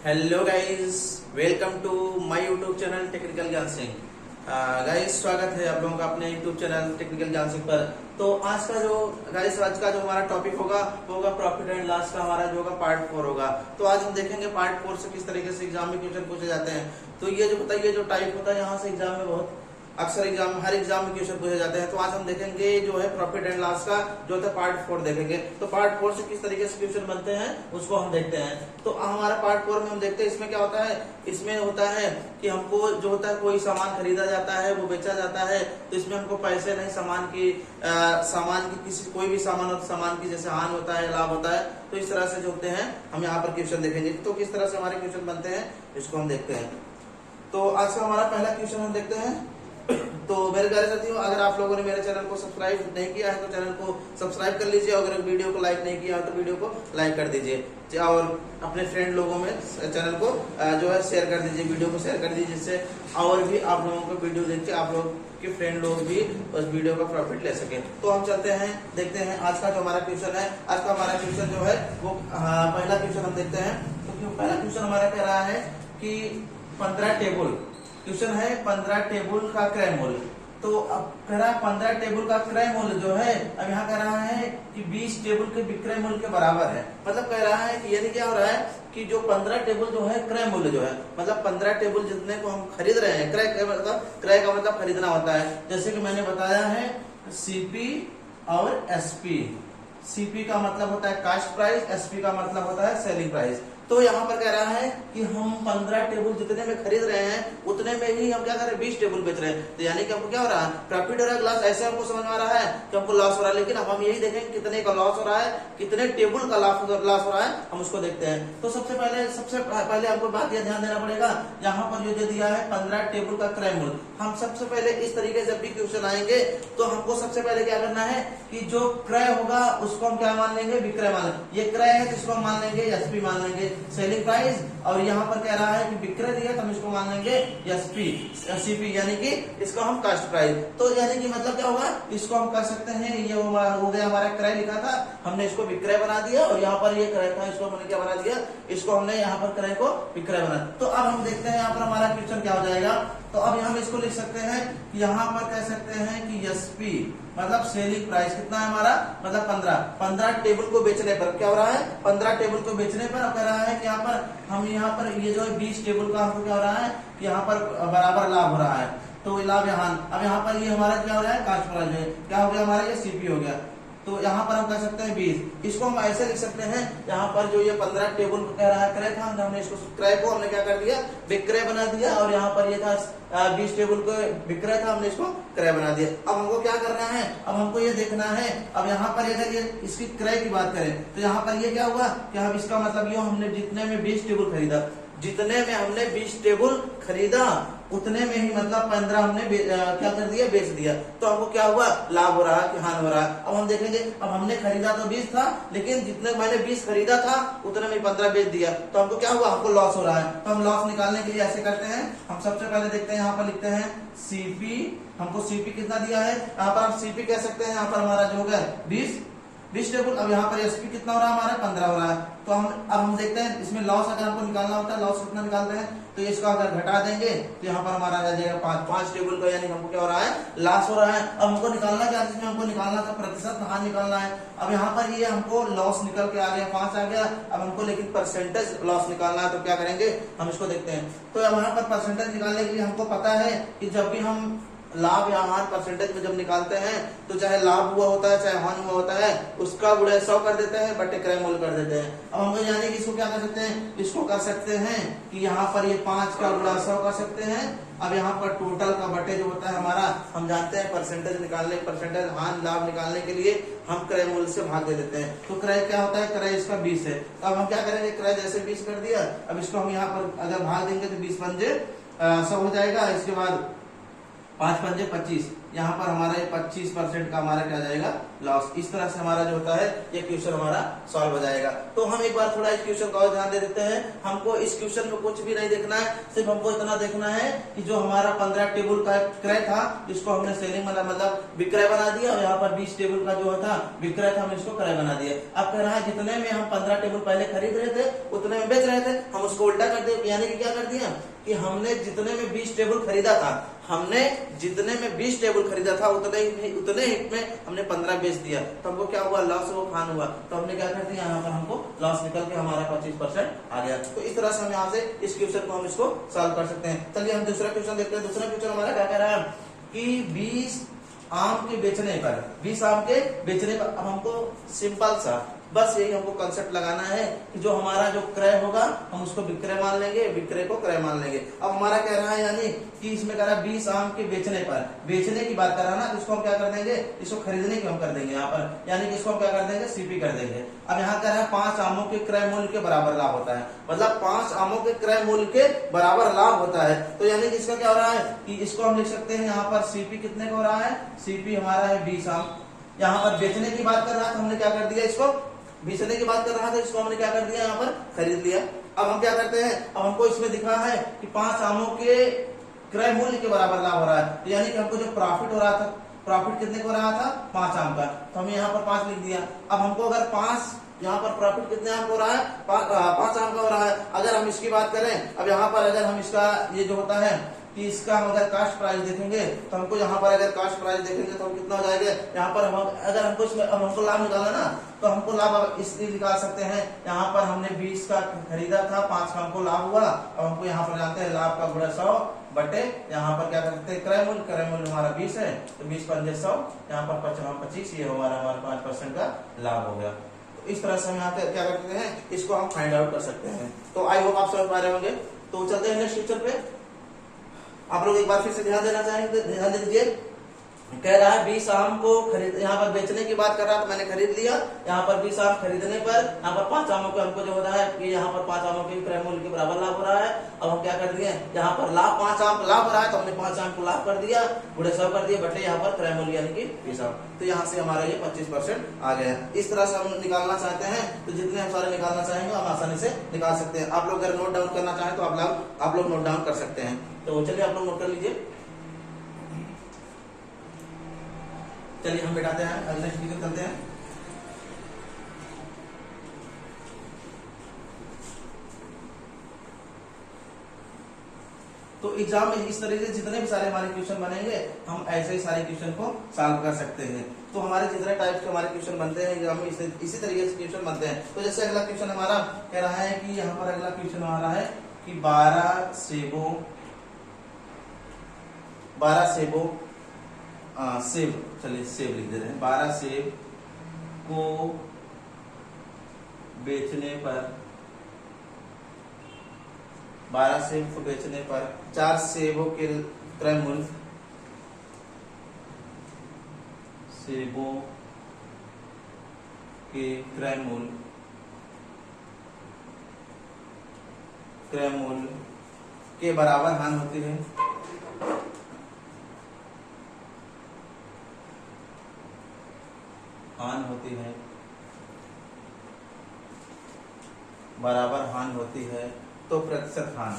Hello guys, welcome to my YouTube channel Technical Gyan Singh. Guys, स्वागत है आप लोगों का अपने YouTube channel Technical Gyan Singh पर। तो आज का जो हमारा टॉपिक होगा वो होगा प्रॉफिट एंड लॉस का, हमारा जो होगा पार्ट 4 होगा। तो आज हम देखेंगे पार्ट 4 से किस तरीके से एग्जाम में क्वेश्चन पूछे जाते हैं। तो ये जो बताइए जो टाइप होता है यहाँ से एग्जाम में बहुत अक्सर हर एग्जाम में क्वेश्चन पूछे जाते हैं। तो आज हम देखेंगे जो है प्रॉफिट एंड लॉस का जो होता है पार्ट 4 देखेंगे। तो पार्ट 4 से किस तरीके से क्वेश्चन बनते हैं उसको हम देखते हैं। तो हमारा पार्ट 4 में हम देखते हैं इसमें क्या होता है। इसमें होता है कि हमको जो होता है कोई सामान खरीदा जाता है, वो बेचा जाता है। तो इसमें हमको पैसे नहीं, सामान की किसी कोई भी सामान और सामान की जैसे हानि होता है, लाभ होता है। तो इस तरह से जो होते हैं हम यहाँ पर क्वेश्चन देखेंगे। तो किस तरह से हमारे क्वेश्चन बनते हैं इसको हम देखते हैं। तो आज का हमारा पहला क्वेश्चन हम देखते हैं। तो मेरे प्यारे साथियों, अगर आप लोगों ने मेरे चैनल को सब्सक्राइब नहीं किया है तो चैनल को सब्सक्राइब कर लीजिए। अगर वीडियो को लाइक नहीं किया है तो वीडियो को लाइक कर दीजिए और अपने फ्रेंड लोगों में चैनल को जो है शेयर कर दीजिए, वीडियो को शेयर कर दीजिए, जिससे और भी आप लोगों को वीडियो देख के आप लोग के फ्रेंड लोग भी उस वीडियो का प्रॉफिट ले सके। तो हम चलते हैं, देखते हैं आज का जो हमारा क्वेश्चन है। आज का हमारा क्वेश्चन जो है वो पहला क्वेश्चन हम देखते हैं। तो पहला क्वेश्चन हमारा कह रहा है कि 15 टेबल क्वेश्चन है 15 टेबल का क्रय मूल्य। तो अब कह रहा है 15 टेबल का क्रय मूल्य जो है, अब यहाँ कह रहा है कि 20 टेबल के विक्रय मूल्य के बराबर है। मतलब कह रहा है कि यानी क्या हो रहा है कि जो 15 टेबल जो है क्रय मूल्य जो है, मतलब 15 टेबल जितने को हम खरीद रहे हैं, क्रय का मतलब खरीदना होता है। जैसे कि मैंने बताया है सीपी और एसपी। सीपी का मतलब होता है कास्ट प्राइस, एसपी का मतलब होता है सेलिंग प्राइस। तो यहाँ पर कह रहा है कि हम 15 टेबल जितने में खरीद रहे हैं उतने में ही हम क्या कर रहे हैं 20 टेबल बेच रहे हैं। तो यानी कि हमको क्या हो रहा है, प्रॉफिट हो रहा है, लॉस ऐसे हमको समझ में आ रहा है कि हमको लॉस हो रहा है। लेकिन अब हम यही देखेंगे कितने का लॉस हो रहा है, कितने टेबल का लॉस हो रहा है, हम उसको देखते हैं। तो सबसे पहले हमको बात यह ध्यान देना पड़ेगा, यहाँ पर जो दिया है 15 टेबल का क्रय मूल्य। हम सबसे पहले इस तरीके से जब भी क्वेश्चन आएंगे तो हमको सबसे पहले क्या करना है कि जो क्रय होगा उसको हम क्या मान लेंगे, विक्रय मान लेंगे। ये क्रय है जिसको हम मान लेंगे एसपी मान लेंगे, सेलिंग प्राइस। और यहाँ पर कह रहा है कि विक्रय दिया तो हम इसको मान लेंगे एसपी, सीपी यानी कि इसको हम कास्ट प्राइस। तो यानी कि मतलब क्या होगा, इसको हम कह सकते हैं ये हो गया हमारा क्रय लिखा था, हमने इसको विक्रय बना दिया। और यहाँ पर ये क्रय था, इसको हमने क्या बना दिया, इसको हमने यहाँ पर क्रय को विक्रय बना। तो अब हम देखते हैं यहाँ पर हमारा क्वेश्चन क्या हो जाएगा। तो अब हम इसको लिख सकते हैं, यहाँ पर कह सकते हैं कि एसपी मतलब सेलिंग प्राइस कितना है हमारा, मतलब 15 टेबल को बेचने पर क्या हो रहा है, 15 टेबल को बेचने पर अब कह रहा है कि यहाँ पर ये जो है 20 टेबल का हमको क्या हो रहा है कि यहाँ पर बराबर लाभ हो रहा है। तो लाभ अब यहाँ पर ये हमारा क्या हो रहा है, कास्ट प्राइस है, क्या हो गया हमारा ये सीपी हो गया। तो यहाँ पर हम कह सकते हैं 20। इसको हम ऐसे लिख सकते हैं, यहाँ पर जो ये 15 टेबल कह रहा है क्रय था, हमने इसको क्रय को हमने क्या कर दिया, विक्रय बना दिया। और यहाँ पर ये था 20 टेबल को विक्रय था, हमने इसको क्रय बना दिया। अब हमको क्या करना है, अब हमको ये देखना है। अब यहाँ पर अगर ये इसकी क्रय की बात करें तो यहाँ पर ये क्या हुआ कि हम इसका मतलब ये हमने जितने में 20 टेबल खरीदा, जितने में हमने 20 टेबल खरीदा उतने में ही मतलब 15 हमने क्या कर दिया, बेच दिया। तो हमको क्या हुआ, लाभ हो रहा है कि हानि हो रहा है। अब हम देखेंगे, अब हमने खरीदा तो 20 था, लेकिन जितने मैंने 20 खरीदा था उतने में 15 बेच दिया। तो हमको क्या हुआ, हमको लॉस हो रहा है। तो हम लॉस निकालने के लिए ऐसे करते हैं, हम सबसे पहले देखते हैं, यहाँ पर लिखते हैं सीपी। हमको सीपी कितना दिया है, यहाँ पर हम सीपी कह सकते हैं, यहाँ पर हमारा जो होगा 20 टेबल। अब यहाँ पर एसपी कितना हो रहा है हमारा, 15 हो रहा है। तो अब हम देखते हैं इसमें लॉस अगर हमको निकालना होता है, लॉस कितना निकालते हैं, तो इसका अगर घटा देंगे तो यहाँ पर हमारा आ जाएगा 5 टेबल का, यानी हमको क्या हो रहा है, लॉस हो रहा है। अब हमको निकालना क्या, जिसमें हमको निकालना था प्रतिशत हानि निकालना है। अब यहाँ पर ये हमको लॉस निकल के आ गया, 5 आ गया। अब हमको लेकिन परसेंटेज लॉस निकालना है, तो क्या करेंगे, हम इसको देखते हैं। तो अब यहाँ पर परसेंटेज निकालने के लिए हमको पता है कि जब भी हम लाभ या हानि परसेंटेज में जब निकालते हैं तो चाहे लाभ हुआ होता है चाहे हानि हुआ होता है, उसका गुणा 100 कर देते हैं, बटे क्रय मूल्य कर देते हैं। अब हम यानी कि इसको क्या कर सकते हैं, इसको कर सकते हैं कि यहाँ पर ये 5 का गुणा 100 कर सकते हैं। अब यहाँ पर टोटल का बटे जो होता है हमारा, हम जानते हैं परसेंटेज हानि लाभ निकालने के लिए हम क्रय मूल्य से भाग दे देते हैं। तो क्रय क्या होता है, क्रय इसका 20 है। तो अब हम क्या करेंगे, क्रय जैसे 20 कर दिया, अब इसको हम यहाँ पर अगर भाग देंगे तो 20 पंजे 100 हो जाएगा। इसके बाद 5 पंजे 25, यहाँ पर हमारा 25% का हमारा क्या जाएगा, लॉस। इस तरह से हमारा जो होता है ये क्वेश्चन हमारा सॉल्व हो जाएगा। तो हम एक बार थोड़ा इस क्वेश्चन का और ध्यान दे देते हैं। हमको इस क्वेश्चन में कुछ भी नहीं देखना है, सिर्फ हमको इतना देखना है कि जो हमारा 15 टेबल का क्रय था जिसको हमने सेलिंग मतलब विक्रय बना दिया, और यहाँ पर 20 टेबल का जो था विक्रय था, हम इसको क्रय बना दिया। अब कह रहा है जितने में हम 15 टेबल पहले खरीद रहे थे उतने में बेच रहे थे, हम उसको उल्टा कर दिया, यानी कि क्या कर दिया कि हमने जितने में 20 टेबल खरीदा था, हमने जितने में 20 टेबल खरीदा था उतने ही में हमने 15 बेच दिया, तो हमको क्या हुआ, लॉस वो खान हुआ। तो हमने क्या कर दिया, यहाँ पर हमको लॉस निकल के हमारा 25% आ गया। तो इस तरह से हम यहाँ से इस क्वेश्चन को हम इसको सॉल्व कर सकते हैं। चलिए हम दूसरा क्वेश्चन देखते हैं। दूसरा क्वेश्चन हमारा क्या कह रहा है कि 20 आम के बेचने पर, 20 आम के बेचने पर, अब हमको सिंपल सा बस यही हमको कंसेप्ट लगाना है कि जो हमारा जो क्रय होगा हम उसको विक्रय मान लेंगे, विक्रय को क्रय मान लेंगे। अब हमारा कह रहा है यानी कि इसमें कह रहा है 20 आम के बेचने पर, बेचने की बात कर रहा है ना, तो इसको हम क्या कर देंगे, इसको खरीदने की हम कर देंगे यहाँ पर, यानी कि इसको हम क्या कर देंगे, सीपी कर देंगे। अब यहाँ कह रहा है 5 आमों के क्रय मूल्य के बराबर लाभ होता है, मतलब 5 आमों के क्रय मूल्य के बराबर लाभ होता है। तो यानी कि इसका क्या हो रहा है कि इसको हम लिख सकते हैं यहाँ पर सीपी कितने का हो रहा है, सीपी हमारा है 20 आम। यहाँ पर बेचने की बात कर रहा है तो हमने क्या कर दिया, इसको बेचने की बात कर रहा था, इसको हमने क्या कर दिया, यहाँ पर खरीद लिया। अब हम क्या करते हैं, अब हमको इसमें दिखा है कि 5 आमों के क्रय मूल्य के बराबर लाभ हो रहा है, तो यानी कि हमको जो प्रॉफिट हो रहा था, प्रॉफिट कितने को हो रहा था, 5 आम का, तो हमने यहाँ पर 5 लिख दिया। अब हमको अगर 5 यहाँ पर प्रॉफिट कितने आम का हो रहा है, 5 आम का हो रहा है। अगर हम इसकी बात करें, अब यहाँ पर अगर हम इसका ये जो होता है कि इसका हम अगर कास्ट प्राइस देखेंगे तो हमको यहाँ पर अगर कास्ट प्राइस देखेंगे तो हम कितना हो जाएगा, यहाँ पर हम अगर हमको इसमें अब हमको लाभ निकालना ना, तो हमको लाभ इसलिए निकाल सकते हैं, यहाँ पर हमने 20 का खरीदा था, 5 का हमको लाभ हुआ। अब हमको यहाँ पर जानते हैं लाभ का गुणा 100 बटे यहाँ पर क्या करते हैं क्रय मूल्य, क्रय मूल्य हमारा 20 है, तो 20 पंजे 100, यहाँ पर 25, ये हमारा 5% का लाभ हो गया। तो इस तरह से हम यहाँ पे क्या करते हैं, इसको हम फाइंड आउट कर सकते हैं। तो आई होप आप समझ पा रहे होंगे। तो चलते हैं नेक्स्ट क्वेश्चन पे। आप लोग एक बार फिर से ध्यान देना चाहेंगे, ध्यान दे दीजिए। कह रहा है 20 आम को खरीद, यहाँ पर बेचने की बात कर रहा था, मैंने खरीद लिया। यहाँ पर 20 आम खरीदने पर यहाँ पर 5 आमों को हमको जो हो रहा है कि यहाँ पर 5 आमों के क्रय मूल्य के बराबर लाभ हो रहा है। अब हम क्या कर दिए, यहाँ पर लाभ 5 आम का लाभ हो रहा है, तो हमने 5 आम को लाभ कर दिया, गुणे 100 कर दिया, बटे यहाँ पर क्रय मूल्य यानी कि 20 आम। तो यहाँ से हमारा ये 25% आ गया। इस तरह से हम निकालना चाहते हैं, तो जितने हम सारे निकालना चाहेंगे हम आसानी से निकाल सकते हैं। आप लोग अगर नोट डाउन करना चाहें तो आप लोग नोट डाउन कर सकते हैं। तो चलिए आप लोग नोट कर लीजिए। चलिए हम बैठाते हैं, अगले वीडियो चलते हैं। तो एग्जाम में इस तरीके से जितने भी सारे हमारे क्वेश्चन बनेंगे हम ऐसे ही सारे क्वेश्चन को सॉल्व कर सकते हैं। तो हमारे जितने टाइप के हमारे क्वेश्चन बनते हैं एग्जाम में इसी तरीके से क्वेश्चन बनते हैं। तो जैसे अगला क्वेश्चन हमारा कह रहा है कि यहाँ पर अगला क्वेश्चन हमारा है कि 12 सेबों सेब, चलिए सेब लिख दे रहे हैं। 12 सेब को बेचने पर 4 सेबों के क्रय मूल्य, सेबों के क्रय मूल्य के बराबर हानि होती है। बराबर हानि होती है, तो प्रतिशत हानि।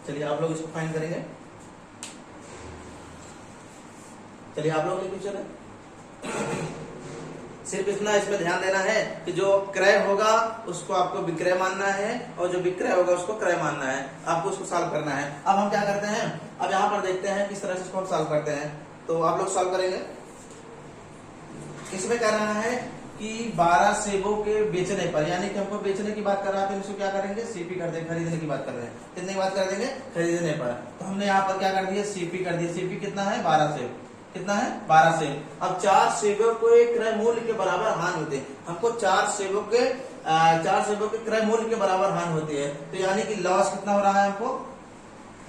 चलिए आप लोग इसको फाइंड करेंगे। चलिए आप लोग क्वेश्चन है, सिर्फ इतना इसमें ध्यान देना है कि जो क्रय होगा उसको आपको विक्रय मानना है और जो विक्रय होगा उसको क्रय मानना है, आपको उसको सॉल्व करना है। अब हम क्या करते हैं, अब यहाँ पर देखते हैं किस तरह से इसको हम सॉल्व करते हैं। तो आप लोग सॉल्व करेंगे। इसमें कह रहा है कि 12 सेबों के बेचने पर, यानी कि हमको बेचने की बात कर रहा था, इसको क्या करेंगे, सीपी कर देंगे। खरीदने की बात कर रहे हैं, कितने की बात कर देंगे, खरीदने पर। तो हमने यहाँ पर क्या कर दिया, सीपी कर दिया। सीपी कितना है, 12 सेब, कितना है, 12 सेब। अब 4 सेबों के क्रय मूल्य के बराबर हानि होते हैं, हमको 4 सेबों के क्रय मूल्य के बराबर हानि होती है। तो यानी कि लॉस कितना हो रहा है, हमको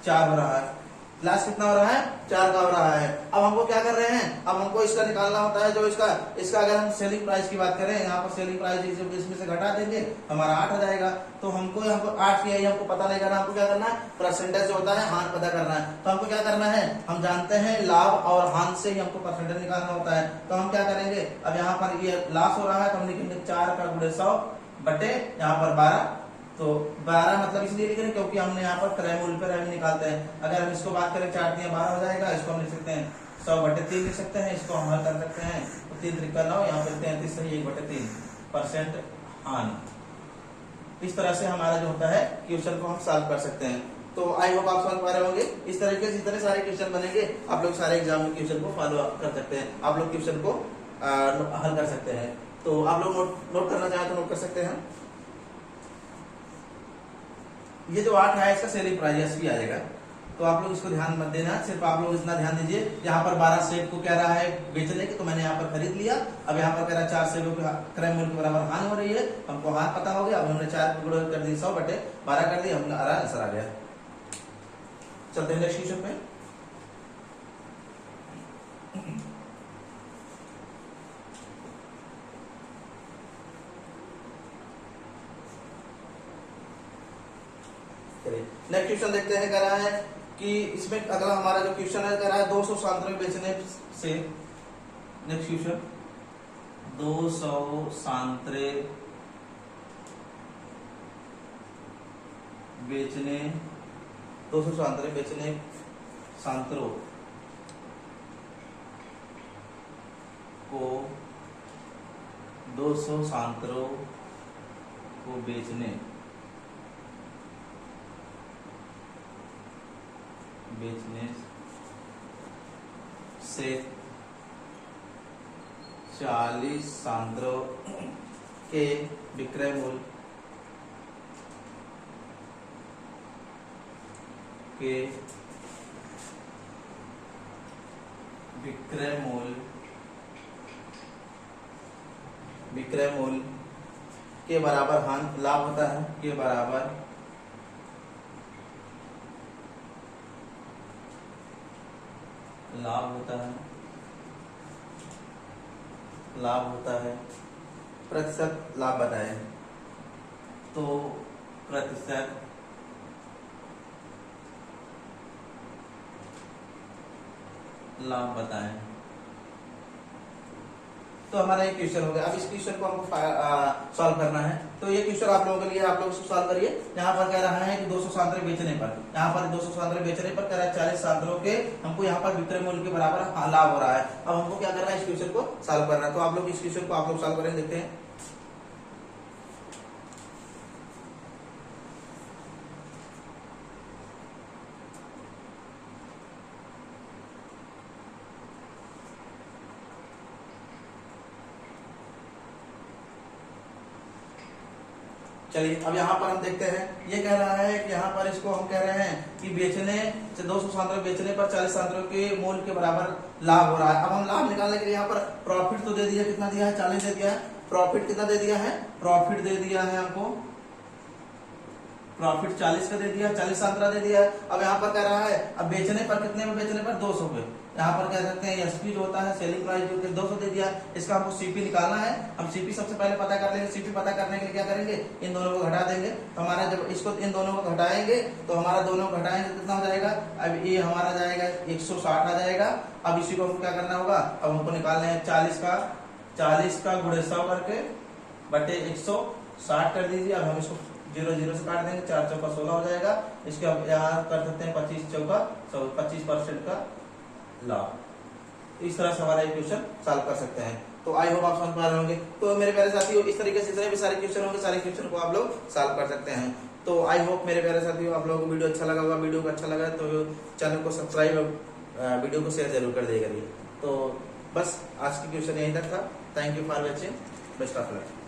4 हो रहा है। लॉस कितना हो रहा है, 4 का हो रहा है। अब हमको क्या कर रहे हैं, अब हमको इसका निकालना होता है, जो इसका अगर हम सेलिंग प्राइस की बात करें, यहाँ पर सेलिंग प्राइस इसमें से घटा देंगे हमारा 8 हो जाएगा। तो हमको 8 की हमको पता नहीं करना, हमको क्या करना है, परसेंटेज जो होता है हानि पता करना है। तो हमको क्या करना है, हम जानते हैं लाभ और हानि से ही हमको परसेंटेज निकालना होता है। तो हम क्या करेंगे, अब यहाँ पर ये लॉस हो रहा है तो हम लिखेंगे 4 का गुणे 100 बटे यहाँ पर 12। तो 12 मतलब इसलिए लिख रहे हैं क्योंकि हमने यहाँ पर क्रय मूल्य पर रेवेन्यू निकालते हैं। अगर हम इसको बात करें 4 दिया 12 हो जाएगा, इसको हम लिख सकते हैं 100 बटे 3 लिख सकते हैं, इसको हम हल कर सकते हैं। तो 3 त्रिका 9, यहाँ पे 33 सही 1/3% हानि। इस तरह से हमारा जो होता है क्वेश्चन को हम सॉल्व कर सकते हैं। तो आई होप आप समझ पा रहे होंगे। इस तरीके से जितने सारे क्वेश्चन बनेंगे आप लोग सारे एग्जाम में क्वेश्चन को फॉलो कर सकते हैं, आप लोग क्वेश्चन को हल कर सकते हैं। तो आप लोग नोट करना चाहें तो नोट कर सकते हैं। ये जो 8 है इसका सेलिंग प्राइस भी आएगा, तो आप लोग इसको ध्यान मत देना, सिर्फ आप लोग इतना ध्यान दीजिए। यहाँ पर 12 सेब को कह रहा है बेचने की, तो मैंने यहाँ पर खरीद लिया। अब यहाँ पर कह रहा है 4 सेबों के क्रय मूल्य के बराबर हानि हो रही है, हमको हानि पता हो गया। अब हमने 4 गुणा कर दी 100/12 कर दिया, हमारा आंसर आ गया। चलते हैं नेक्स्ट क्वेश्चन पे। नेक्स्ट क्वेश्चन देखते हैं। कह रहा है कि इसमें अगला हमारा जो क्वेश्चन है कह रहा है 200 सांतरे बेचने से, नेक्स्ट क्वेश्चन 200 सांतरे बेचने, 200 सांतरे बेचने, सांतरों को 200 सांतरों को बेचने से 40 सांतरों के विक्रय मूल्य के बराबर हानि लाभ होता है, के बराबर लाभ होता है, प्रतिशत लाभ बताएं। तो प्रतिशत लाभ बताएं। तो हमारा ये क्वेश्चन हो गया। अब इस क्वेश्चन को हमको सॉल्व करना है। तो ये क्वेश्चन आप लोगों के लिए, आप लोग इसको सॉल्व करिए। यहाँ पर कह रहा है कि 200 सांतरे बेचने पर, यहाँ पर 200 सांतरे बेचने पर कह रहा है 40 सांतरों के हमको यहाँ पर विक्रय मूल्य के बराबर लाभ हो रहा है। अब हमको क्या करना है, इस क्वेश्चन को सॉल्व करना है। तो आप लोग इस क्वेश्चन को आप लोग सॉल्व करेंगे, देखते हैं। चलिए अब यहाँ पर हम देखते हैं। ये कह रहा है कि यहाँ पर इसको हम कह रहे हैं कि बेचने से 200 सांतरे बेचने पर 40 सांतरों के मूल्य के बराबर लाभ हो रहा है। अब हम लाभ निकालने के लिए यहाँ पर प्रॉफिट तो दे दिया, कितना दिया है, 40 दे दिया है। प्रॉफिट कितना दे दिया है, प्रॉफिट दे दिया है हमको, प्रॉफिट 40 का दे दिया, 40 सांतरा दे दिया है। अब यहाँ पर कह रहा है अब बेचने पर कितने में, बेचने पर 200 पे। यहाँ पर कह सकते हैं एसपी जो होता है सेलिंग प्राइस जो 200 दे दिया, इसका हमको सीपी निकालना है। हम सीपी सबसे पहले पता कर लेंगे। सीपी पता करने के लिए क्या करेंगे, इन दोनों को घटा देंगे। तो हमारा जब इसको इन दोनों को घटाएंगे तो हमारा दोनों को घटाएंगे तो कितना हो जाएगा, अब ये हमारा जाएगा 160 आ जाएगा। अब इसी को हमको क्या करना होगा, अब हमको निकालना है 40 का गुणे 100 करके बटे 160 कर दीजिए। अब हम इसको 0 0 से काट देंगे, 4 चौका 16 हो जाएगा। इसके अब यहाँ कर सकते हैं 25 चौका 25% का लाभ। इस तरह से हमारा ये क्वेश्चन सॉल्व कर सकते हैं। तो आई होप आप समझ पा रहे होंगे। तो मेरे प्यारे साथियों, इस तरीके से जितने भी सारे क्वेश्चन होंगे सारे क्वेश्चन को आप लोग सॉल्व कर सकते हैं। तो आई होप मेरे प्यारे साथियों आप लोगों को वीडियो अच्छा लगा होगा। वीडियो को अच्छा लगा तो चैनल को सब्सक्राइब और वीडियो को शेयर जरूर कर दिया करिए। तो बस आज की क्वेश्चन यहीं तक था। Thank you for watching, best of luck.